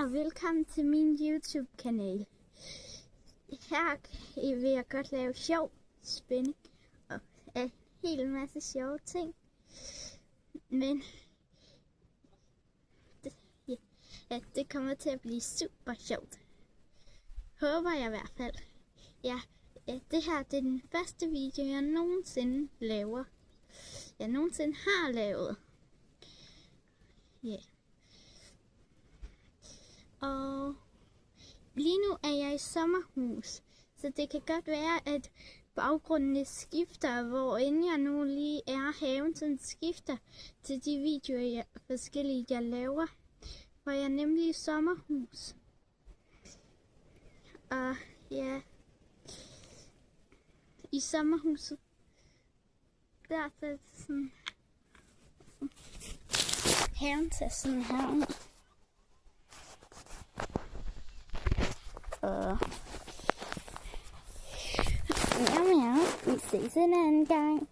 og velkommen til min YouTube-kanal. Her vil jeg godt lave sjov, spænding og en hel masse sjove ting. Men det kommer til at blive super sjovt. Håber jeg i hvert fald. Det her det er den første video, jeg nogensinde laver. Jeg nogensinde har lavet. Og lige nu er jeg i sommerhus, så det kan godt være, at baggrunden skifter, hvor inden jeg nu lige er haven, sådan skifter til de videoer forskellige jeg laver, hvor jeg er nemlig i sommerhus. Og ja, i sommerhuset, der er det sådan, haven til sådan her. Og vi ses en anden gang.